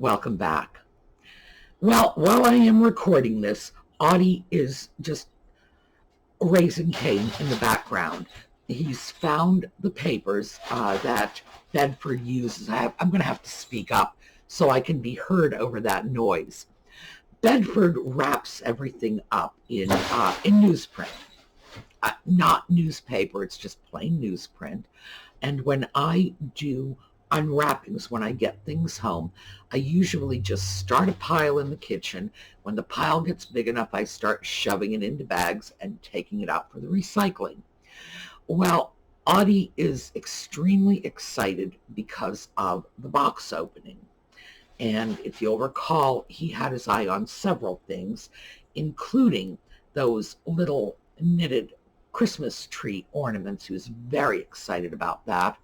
Welcome back. Well, while I am recording this, Audie is just raising Cain in the background. He's found the papers that Bedford uses. I'm going to have to speak up so I can be heard over that noise. Bedford wraps everything up in newsprint. Not newspaper, it's just plain newsprint. And when I do unwrappings, when I get things home, I usually just start a pile in the kitchen. When the pile gets big enough, I start shoving it into bags and taking it out for the recycling. Well, Audie is extremely excited because of the box opening. And if you'll recall, he had his eye on several things, including those little knitted Christmas tree ornaments. He was very excited about that.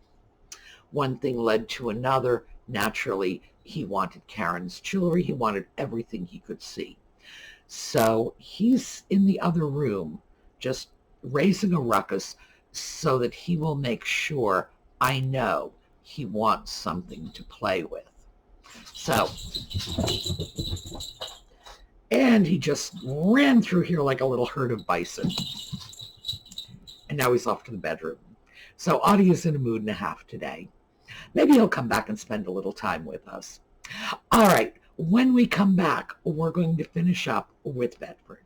One thing led to another. Naturally, he wanted Karen's jewelry. He wanted everything he could see. So he's in the other room just raising a ruckus so that he will make sure I know he wants something to play with. So, and he just ran through here like a little herd of bison. And now he's off to the bedroom. So Audie is in a mood and a half today. Maybe he'll come back and spend a little time with us. All right, when we come back, we're going to finish up with Bedford.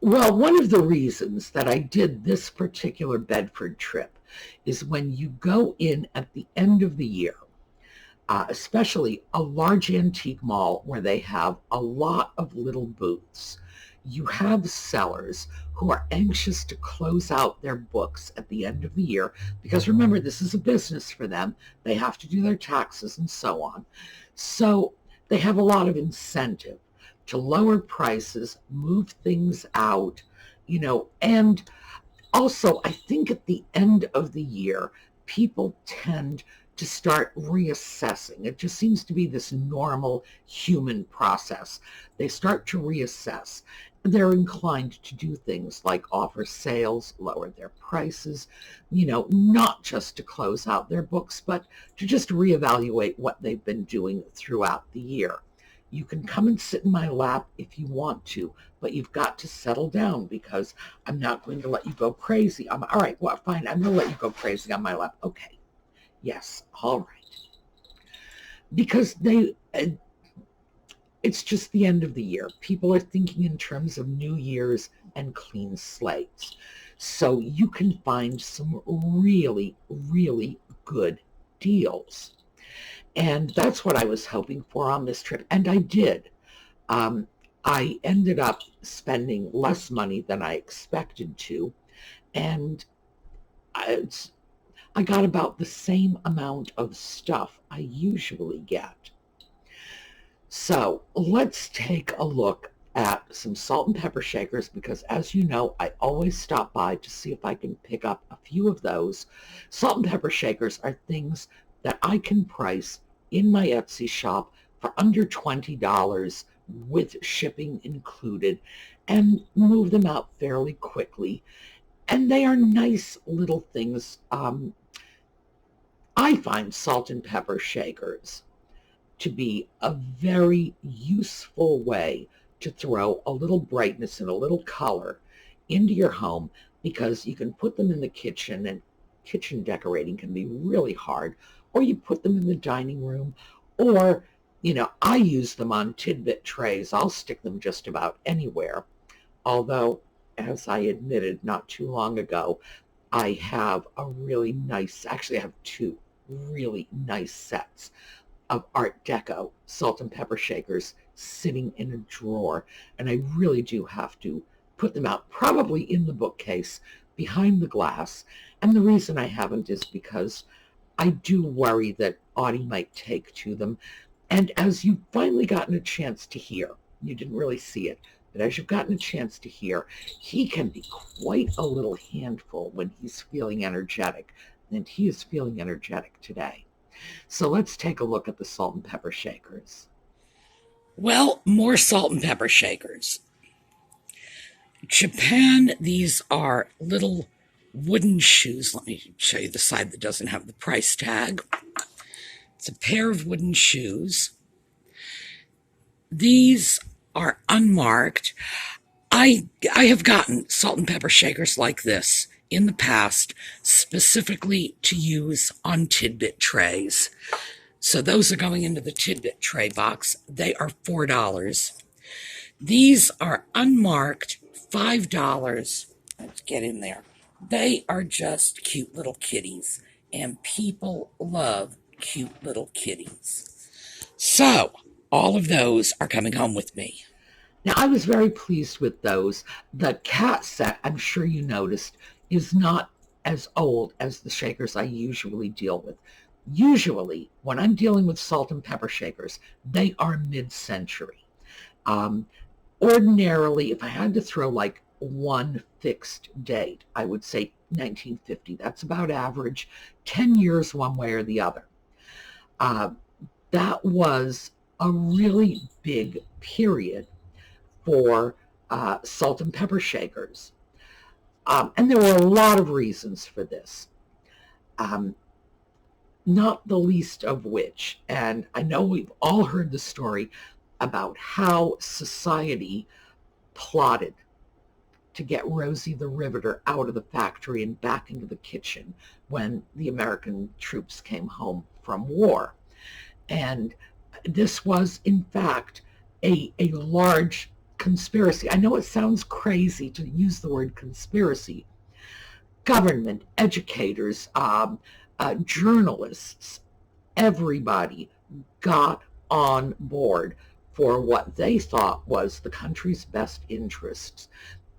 Well, one of the reasons that I did this particular Bedford trip is when you go in at the end of the year, especially a large antique mall where they have a lot of little booths, you have sellers who are anxious to close out their books at the end of the year because remember, this is a business for them. They have to do their taxes and so on. So they have a lot of incentive to lower prices, move things out, and also I think at the end of the year, people tend to start reassessing. It just seems to be this normal human process. They start to reassess. They're inclined to do things like offer sales, lower their prices, not just to close out their books, but to just reevaluate what they've been doing throughout the year. You can come and sit in my lap if you want to, but you've got to settle down because I'm not going to let you go crazy. All right, well, fine, I'm going to let you go crazy on my lap. Okay, yes, all right. Because it's just the end of the year. People are thinking in terms of New Year's and clean slates. So you can find some really, really good deals. And that's what I was hoping for on this trip, and I did. I ended up spending less money than I expected to, and I got about the same amount of stuff I usually get. So let's take a look at some salt and pepper shakers because, as you know, I always stop by to see if I can pick up a few of those. Salt and pepper shakers are things that I can price in my Etsy shop for under $20 with shipping included and move them out fairly quickly. And they are nice little things. I find salt and pepper shakers to be a very useful way to throw a little brightness and a little color into your home because you can put them in the kitchen, and kitchen decorating can be really hard, or you put them in the dining room, or, I use them on Tidbit trays. I'll stick them just about anywhere. Although, as I admitted not too long ago, I have actually I have two really nice sets of Art Deco salt and pepper shakers sitting in a drawer, and I really do have to put them out, probably in the bookcase behind the glass. And the reason I haven't is because I do worry that Audie might take to them. And as you've finally gotten a chance to hear, you didn't really see it, But as you've gotten a chance to hear, he can be quite a little handful when he's feeling energetic, and he is feeling energetic today. So let's take a look at the salt and pepper shakers. Well, more salt and pepper shakers. Japan, these are little wooden shoes. Let me show you the side that doesn't have the price tag. It's a pair of wooden shoes. These are unmarked. I have gotten salt and pepper shakers like this in the past, specifically to use on Tidbit trays. So those are going into the Tidbit tray box. They are $4. These are unmarked, $5. Let's get in there. They are just cute little kitties, and people love cute little kitties. So all of those are coming home with me. Now, I was very pleased with those. The cat set, I'm sure you noticed, is not as old as the shakers I usually deal with. Usually, when I'm dealing with salt and pepper shakers, they are mid-century. Ordinarily, if I had to throw like one fixed date, I would say 1950. That's about average, 10 years one way or the other. That was a really big period for salt and pepper shakers. And there were a lot of reasons for this, not the least of which, and I know we've all heard the story about how society plotted to get Rosie the Riveter out of the factory and back into the kitchen when the American troops came home from war. And this was, in fact, a large conspiracy. I know it sounds crazy to use the word conspiracy. Government, educators, journalists, everybody got on board for what they thought was the country's best interests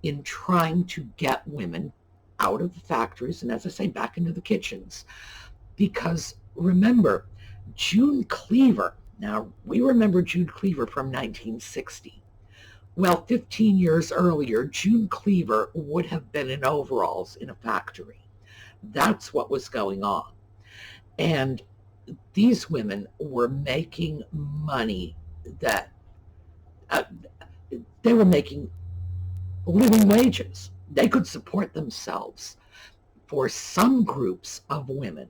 in trying to get women out of the factories and, as I say, back into the kitchens. Because remember, June Cleaver, now we remember June Cleaver from 1960. Well, 15 years earlier, June Cleaver would have been in overalls in a factory. That's what was going on. And these women were making money that they were making living wages. They could support themselves. For some groups of women,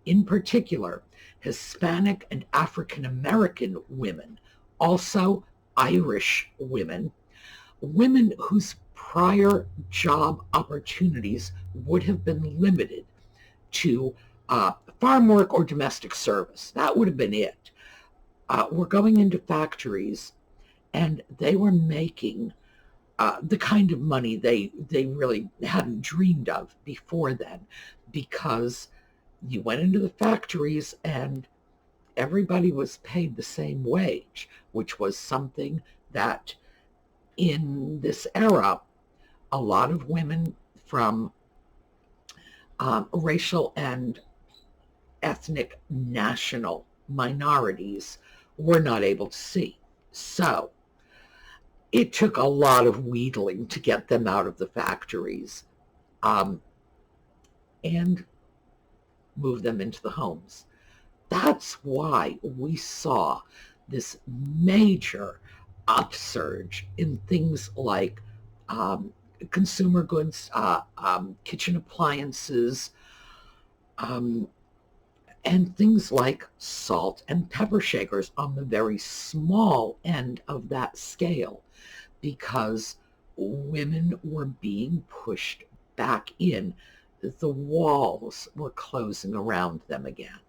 in particular, Hispanic and African American women, also Irish women, women whose prior job opportunities would have been limited to farm work or domestic service. That would have been it. Were going into factories, and they were making the kind of money they really hadn't dreamed of before then, because you went into the factories and everybody was paid the same wage, which was something that in this era, a lot of women from racial and ethnic national minorities were not able to see. So it took a lot of wheedling to get them out of the factories and move them into the homes. That's why we saw this major upsurge in things like consumer goods, kitchen appliances, and things like salt and pepper shakers on the very small end of that scale, because women were being pushed back in. The walls were closing around them again.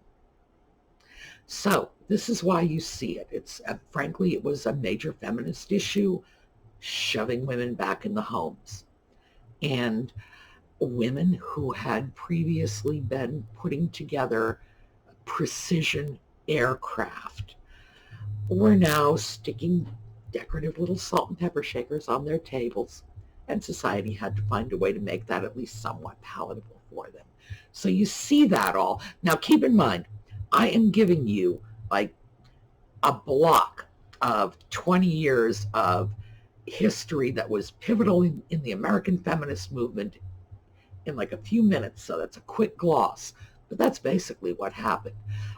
So this is why you see it. It's frankly, it was a major feminist issue, shoving women back in the homes. And women who had previously been putting together precision aircraft were now sticking decorative little salt and pepper shakers on their tables, and society had to find a way to make that at least somewhat palatable for them. So you see that all. Now keep in mind, I am giving you like a block of 20 years of history that was pivotal in the American feminist movement in like a few minutes, so that's a quick gloss. But that's basically what happened.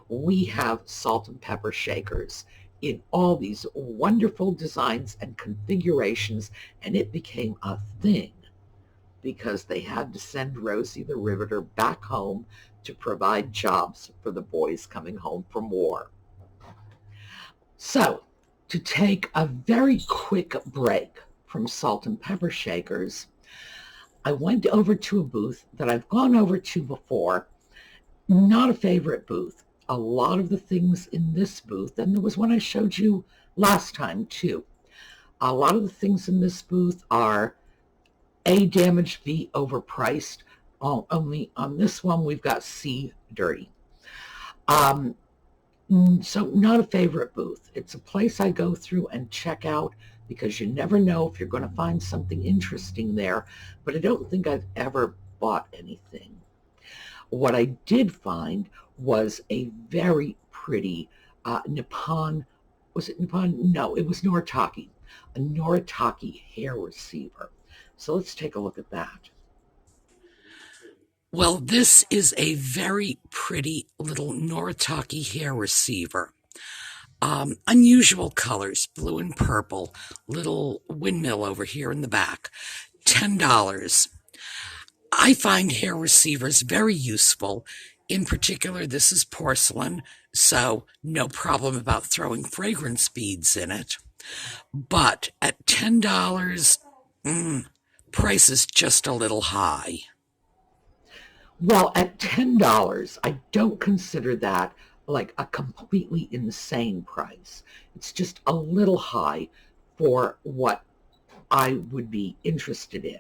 We have salt and pepper shakers in all these wonderful designs and configurations, and it became a thing because they had to send Rosie the Riveter back home to provide jobs for the boys coming home from war. So, to take a very quick break from salt and pepper shakers, I went over to a booth that I've gone over to before. Not a favorite booth. A lot of the things in this booth, and there was one I showed you last time too. A lot of the things in this booth are A, damaged, B, overpriced. Only on this one we've got C, dirty. So not a favorite booth. It's a place I go through and check out because you never know if you're going to find something interesting there, but I don't think I've ever bought anything. What I did find was a very pretty Nippon, was it Nippon? No, it was Noritake, a Noritake hair receiver. So let's take a look at that. Well, this is a very pretty little Noritake hair receiver. Unusual colors, blue and purple, little windmill over here in the back, $10. I find hair receivers very useful. In particular, this is porcelain, so no problem about throwing fragrance beads in it. But at $10, price is just a little high. Well, at $10, I don't consider that like a completely insane price. It's just a little high for what I would be interested in.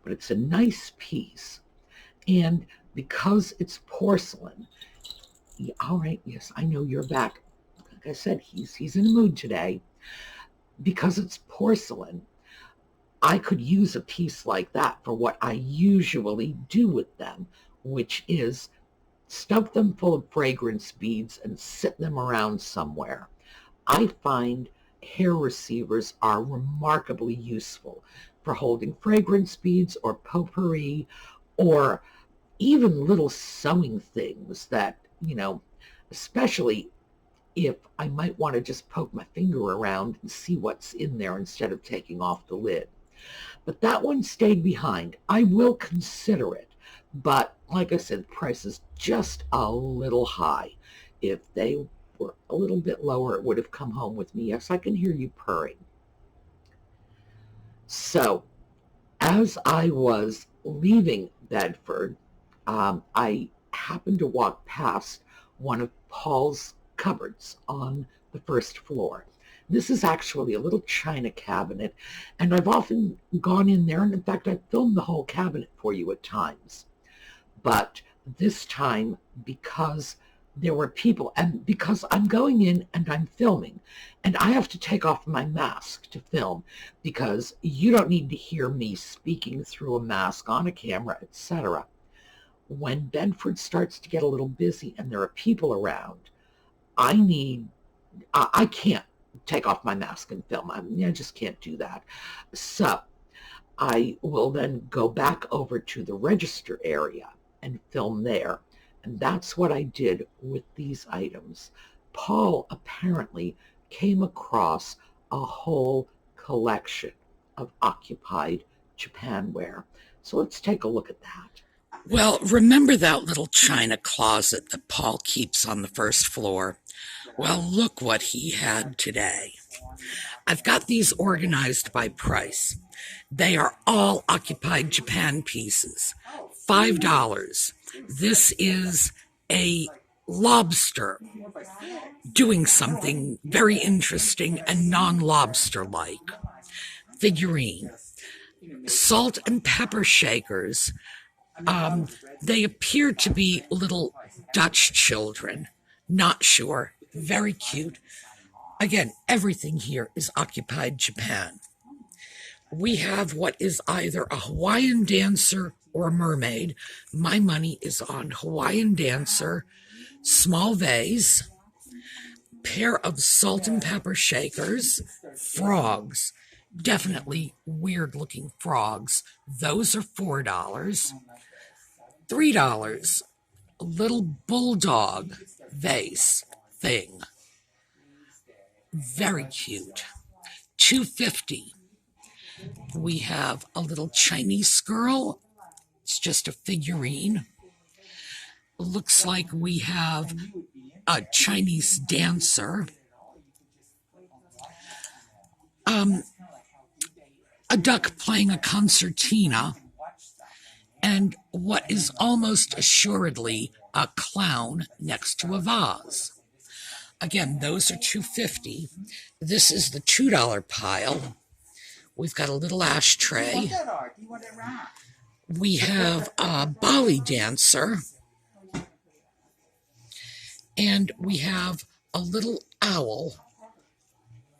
But it's a nice piece. And because it's porcelain, yeah, all right, yes, I know you're back. Like I said, he's in a mood today. Because it's porcelain, I could use a piece like that for what I usually do with them, which is stuff them full of fragrance beads and sit them around somewhere. I find hair receivers are remarkably useful for holding fragrance beads or potpourri or even little sewing things that, especially if I might want to just poke my finger around and see what's in there instead of taking off the lid. But that one stayed behind. I will consider it, but like I said, the price is just a little high. If they were a little bit lower, it would have come home with me. Yes, I can hear you purring. So, as I was leaving Bedford, I happened to walk past one of Paul's cupboards on the first floor. This is actually a little china cabinet, and I've often gone in there, and in fact, I've filmed the whole cabinet for you at times. But this time, because there were people, and because I'm going in and I'm filming, and I have to take off my mask to film, because you don't need to hear me speaking through a mask on a camera, etc. When Bedford starts to get a little busy and there are people around, I can't take off my mask and film. I just can't do that. So I will then go back over to the register area and film there. And that's what I did with these items. Paul apparently came across a whole collection of occupied Japanware. So let's take a look at that. Well, remember that little china closet that Paul keeps on the first floor? Well, look what he had today. I've got these organized by price. They are all occupied Japan pieces. $5. This is a lobster doing something very interesting and non-lobster-like. Figurine. Salt and pepper shakers. They appear to be little Dutch children. Not sure. Very cute. Again, everything here is occupied Japan. We have what is either a Hawaiian dancer or a mermaid. My money is on Hawaiian dancer, small vase, pair of salt and pepper shakers, frogs. Definitely weird looking frogs. Those are $4. $3, a little bulldog vase thing. Very cute. $2.50. We have a little Chinese girl. It's just a figurine. Looks like we have a Chinese dancer. A duck playing a concertina, and what is almost assuredly a clown next to a vase. Again, those are $2.50. This is the $2 pile. We've got a little ashtray. We have a Bali dancer. And we have a little owl.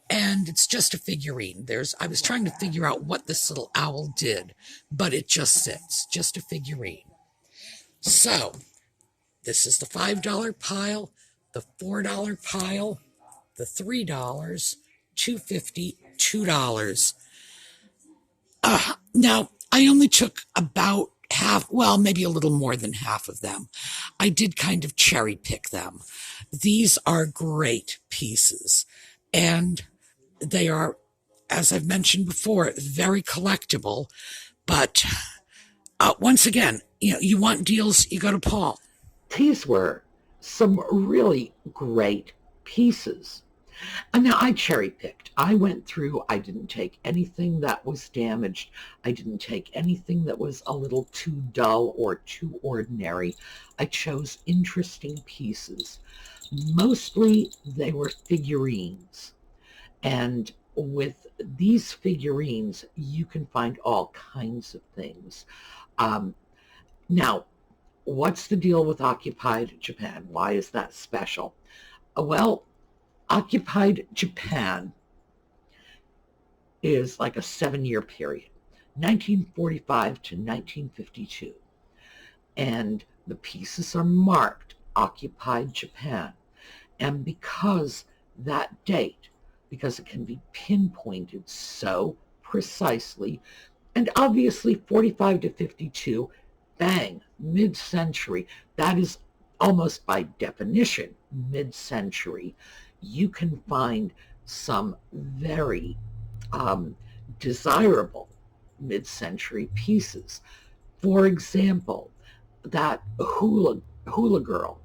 And it's just a figurine. I was trying to figure out what this little owl did, but it just sits, just a figurine. So, this is the $5 pile, the $4 pile, the $3, $2.50, $2. Now, I only took about half, well, maybe a little more than half of them. I did kind of cherry pick them. These are great pieces, and they are, as I've mentioned before, very collectible. But once again, you want deals, you go to Paul. These were some really great pieces. And now I cherry picked. I went through, I didn't take anything that was damaged. I didn't take anything that was a little too dull or too ordinary. I chose interesting pieces. Mostly they were figurines. And with these figurines, you can find all kinds of things. Now, what's the deal with Occupied Japan? Why is that special? Well, Occupied Japan is like a 7-year period, 1945 to 1952. And the pieces are marked Occupied Japan. And because that date, because it can be pinpointed so precisely, and obviously 45 to 52, bang, mid-century, that is almost by definition mid-century. You can find some very desirable mid-century pieces. For example, that hula girl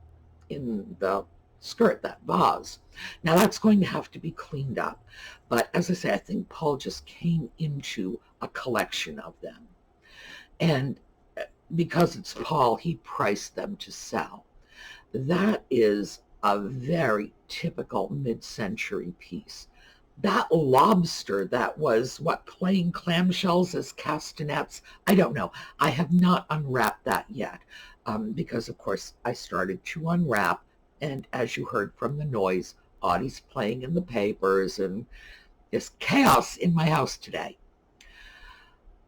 in the skirt, that vase. Now that's going to have to be cleaned up. But as I say, I think Paul just came into a collection of them. And because it's Paul, he priced them to sell. That is a very typical mid-century piece. That lobster that was, playing clamshells as castanets, I don't know. I have not unwrapped that yet because, of course, I started to unwrap, and as you heard from the noise, Audie's playing in the papers, and there's chaos in my house today.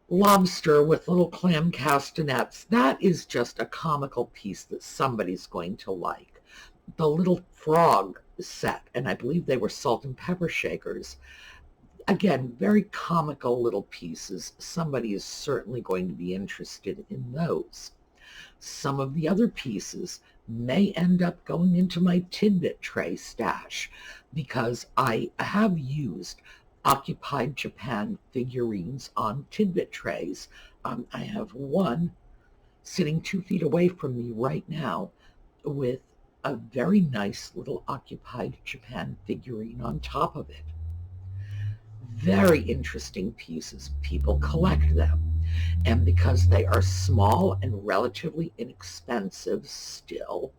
Lobster with little clam castanets, that is just a comical piece that somebody's going to like. The little frog set, and I believe they were salt and pepper shakers. Again, very comical little pieces. Somebody is certainly going to be interested in those. Some of the other pieces may end up going into my Tidbit tray stash because I have used Occupied Japan figurines on Tidbit trays. I have one sitting 2 feet away from me right now with a very nice little Occupied Japan figurine on top of it. Very interesting pieces. People collect them. And because they are small and relatively inexpensive still,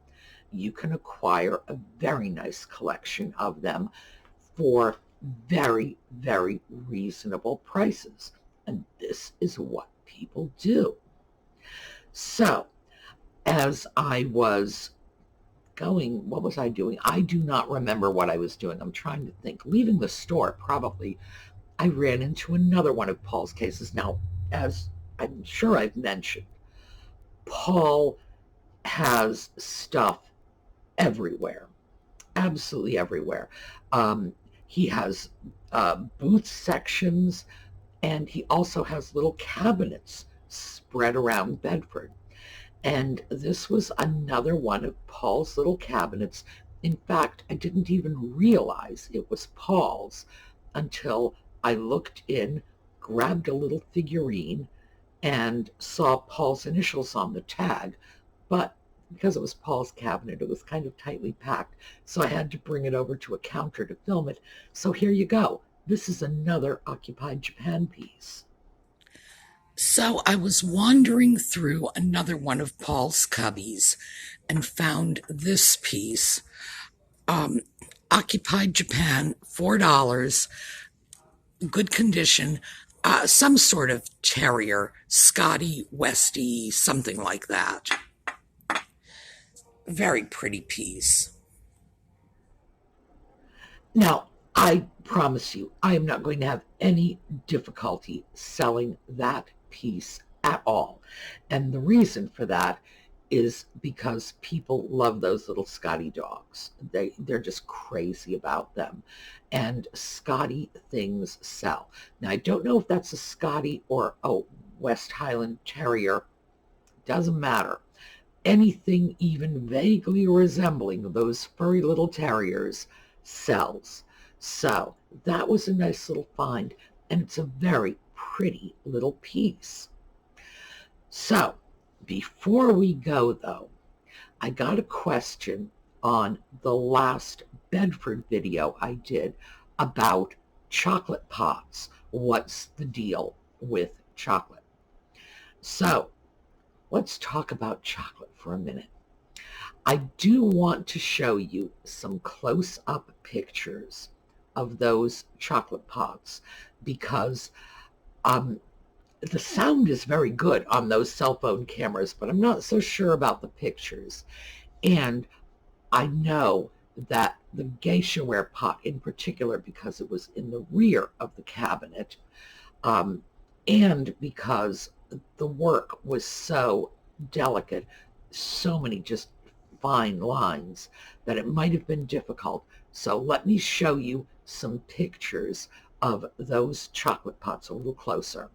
you can acquire a very nice collection of them for very, very reasonable prices. And this is what people do. So, as I was going, what was I doing? I do not remember what I was doing. I'm trying to think. Leaving the store, probably, I ran into another one of Paul's cases. Now, as I'm sure I've mentioned, Paul has stuff everywhere, absolutely everywhere. He has booth sections, and he also has little cabinets spread around Bedford. And this was another one of Paul's little cabinets. In fact, I didn't even realize it was Paul's until I looked in, grabbed a little figurine, and saw Paul's initials on the tag. But because it was Paul's cabinet, it was kind of tightly packed, so I had to bring it over to a counter to film it. So here you go. This is another Occupied Japan piece. So I was wandering through another one of Paul's cubbies and found this piece. Occupied Japan, $4, good condition, some sort of terrier, Scotty, Westie, something like that. Very pretty piece. Now, I promise you, I am not going to have any difficulty selling that piece at all. And the reason for that is because people love those little Scotty dogs. They're just crazy about them. And Scotty things sell. Now, I don't know if that's a Scotty or a West Highland Terrier. Doesn't matter. Anything even vaguely resembling those furry little terriers sells. So that was a nice little find, and it's a very pretty little piece. So before we go, though, I got a question on the last Bedford video I did about chocolate pots. What's the deal with chocolate? So let's talk about chocolate for a minute. I do want to show you some close-up pictures of those chocolate pots because the sound is very good on those cell phone cameras, but I'm not so sure about the pictures. And I know that the geisha-ware pot in particular, because it was in the rear of the cabinet, and because the work was so delicate, so many just fine lines, that it might have been difficult. So let me show you some pictures of those chocolate pots a little closer.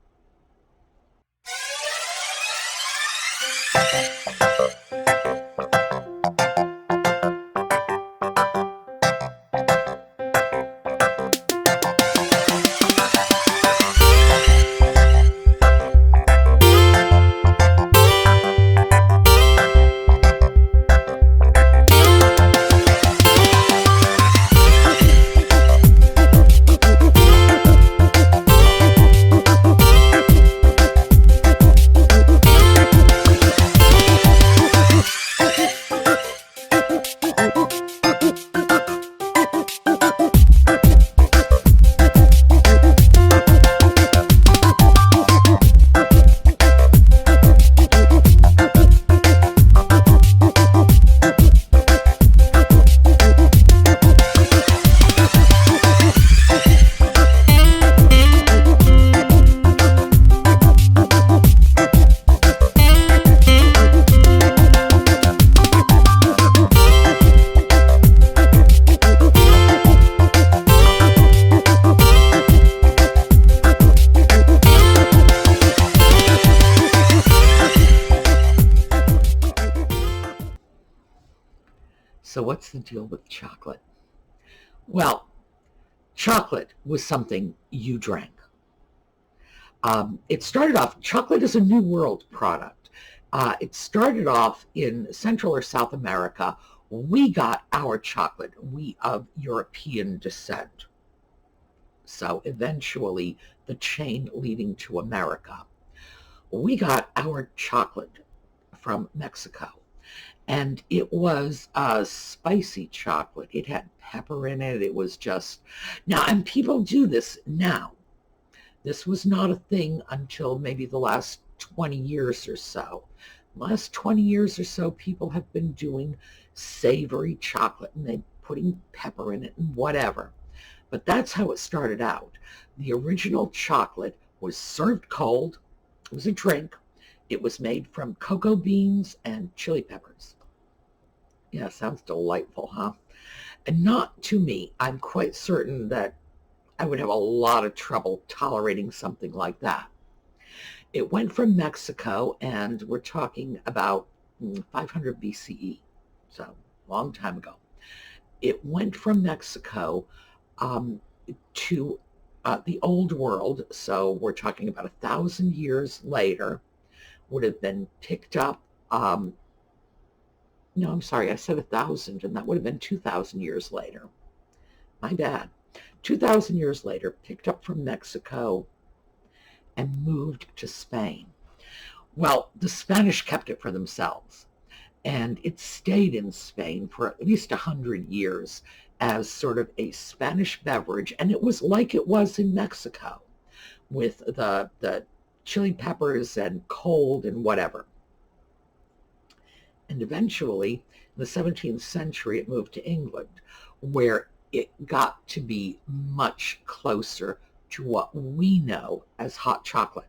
So what's the deal with chocolate? Well, chocolate was something you drank. It started off, chocolate is a New World product. It started off in Central or South America. We got our chocolate, we of European descent. So eventually the chain leading to America. We got our chocolate from Mexico. And it was a spicy chocolate. It had pepper in it. It was just, now, and people do this now. This was not a thing until maybe the last 20 years or so. Last 20 years or so, people have been doing savory chocolate and they're putting pepper in it and whatever. But that's how it started out. The original chocolate was served cold. It was a drink. It was made from cocoa beans and chili peppers. Yeah, sounds delightful, huh? And not to me. I'm quite certain that I would have a lot of trouble tolerating something like that. It went from Mexico, and we're talking about 500 BCE, so a long time ago. It went from Mexico to the Old World, so we're talking about 1,000 years later, would have been picked up. No, I'm sorry, I said 1,000, and that would have been 2,000 years later. My bad. 2,000 years later, picked up from Mexico and moved to Spain. Well, the Spanish kept it for themselves, and it stayed in Spain for at least 100 years as sort of a Spanish beverage, and it was like it was in Mexico, with the chili peppers and cold and whatever. And eventually, in the 17th century, it moved to England, where it got to be much closer to what we know as hot chocolate.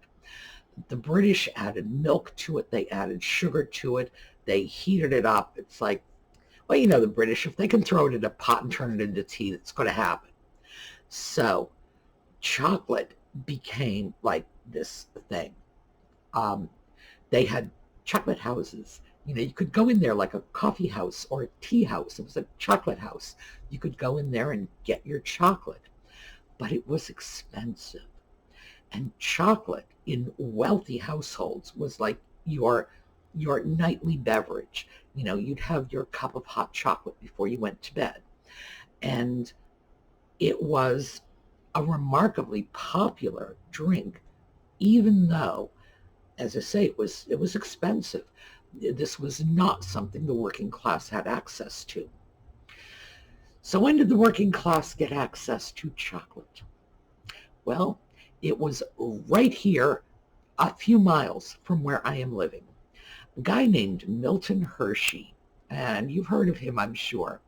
The British added milk to it. They added sugar to it. They heated it up. It's like, well, you know, the British, if they can throw it in a pot and turn it into tea, that's going to happen. So chocolate became like this thing. They had chocolate houses. You know, you could go in there like a coffee house or a tea house. It was a chocolate house. You could go in there and get your chocolate, but it was expensive. And chocolate in wealthy households was like your nightly beverage. You know, you'd have your cup of hot chocolate before you went to bed. And it was a remarkably popular drink, even though, as I say, it was expensive. This was not something the working class had access to. So when did the working class get access to chocolate? Well, it was right here, a few miles from where I am living. A guy named Milton Hershey, and you've heard of him, I'm sure.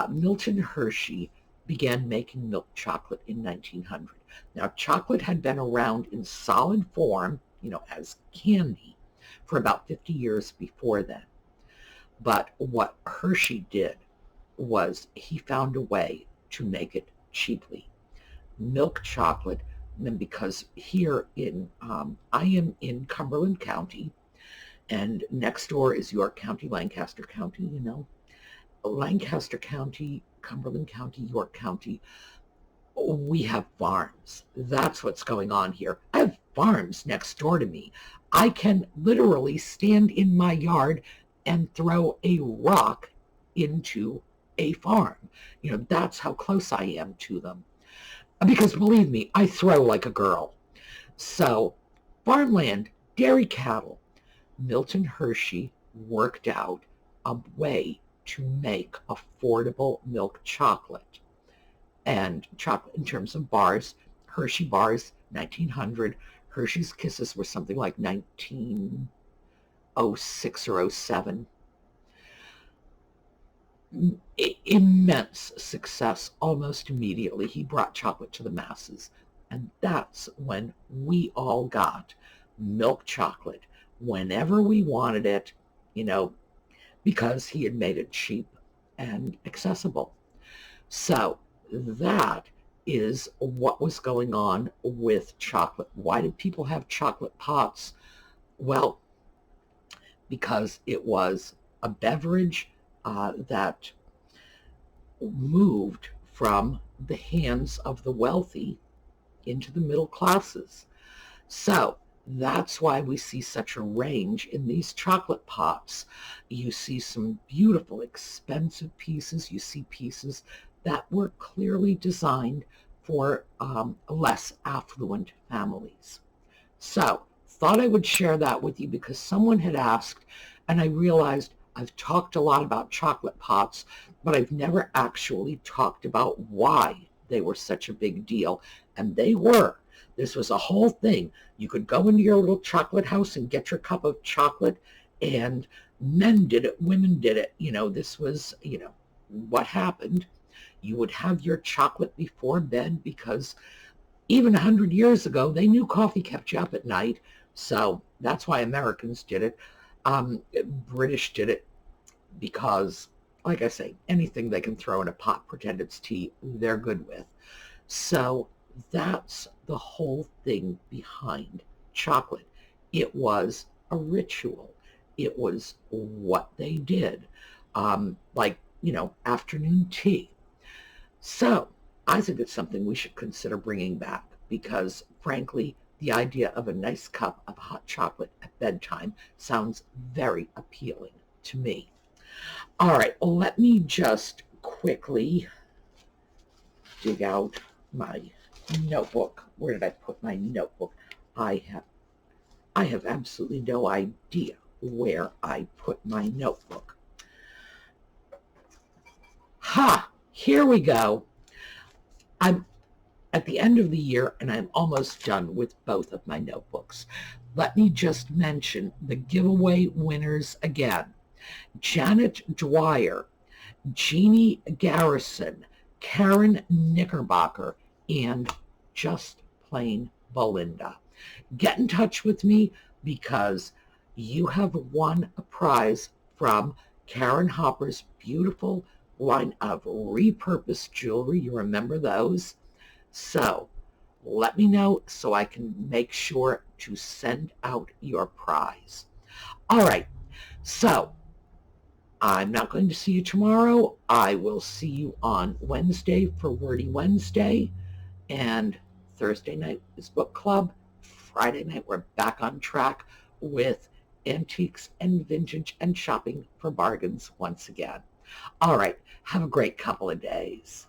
Milton Hershey began making milk chocolate in 1900. Now, chocolate had been around in solid form, you know, as candy, for about 50 years before then. But what Hershey did was he found a way to make it cheaply. Milk chocolate, and because here in, I am in Cumberland County, and next door is York County, Lancaster County, you know. Lancaster County, Cumberland County, York County, we have farms. That's what's going on here. I have farms next door to me. I can literally stand in my yard and throw a rock into a farm. You know, that's how close I am to them. Because believe me, I throw like a girl. So, farmland, dairy cattle. Milton Hershey worked out a way to make affordable milk chocolate. And chocolate in terms of bars, Hershey bars, 1900. Hershey's Kisses were something like 1906 or 07. Immense success almost immediately. He brought chocolate to the masses. And that's when we all got milk chocolate whenever we wanted it, you know, because he had made it cheap and accessible. So that is what was going on with chocolate. Why did people have chocolate pots? Well, because it was a beverage that moved from the hands of the wealthy into the middle classes. So that's why we see such a range in these chocolate pots. You see some beautiful, expensive pieces. You see pieces that were clearly designed for less affluent families. So thought I would share that with you because someone had asked, and I realized I've talked a lot about chocolate pots, but I've never actually talked about why they were such a big deal. And they were. This was a whole thing. You could go into your little chocolate house and get your cup of chocolate, and men did it, women did it. You know, this was, you know, what happened. You would have your chocolate before bed because even 100 years ago, they knew coffee kept you up at night. So that's why Americans did it. British did it because, like I say, anything they can throw in a pot, pretend it's tea, they're good with. So that's the whole thing behind chocolate. It was a ritual. It was what they did, like, afternoon tea. So I think it's something we should consider bringing back because, frankly, the idea of a nice cup of hot chocolate at bedtime sounds very appealing to me. All right, let me just quickly dig out my notebook. Where did I put my notebook? I have absolutely no idea where I put my notebook. Ha! Here we go. I'm at the end of the year and I'm almost done with both of my notebooks. Let me just mention the giveaway winners again. Janet Dwyer, Jeannie Garrison, Karen Knickerbocker, and Just Plain Belinda. Get in touch with me because you have won a prize from Karen Hopper's beautiful line of repurposed jewelry. You remember those? So let me know so I can make sure to send out your prize. All right, so I'm not going to see you tomorrow. I will see you on Wednesday for Wordy Wednesday, and Thursday night is book club. Friday night we're back on track with antiques and vintage and shopping for bargains once again. All right, have a great couple of days.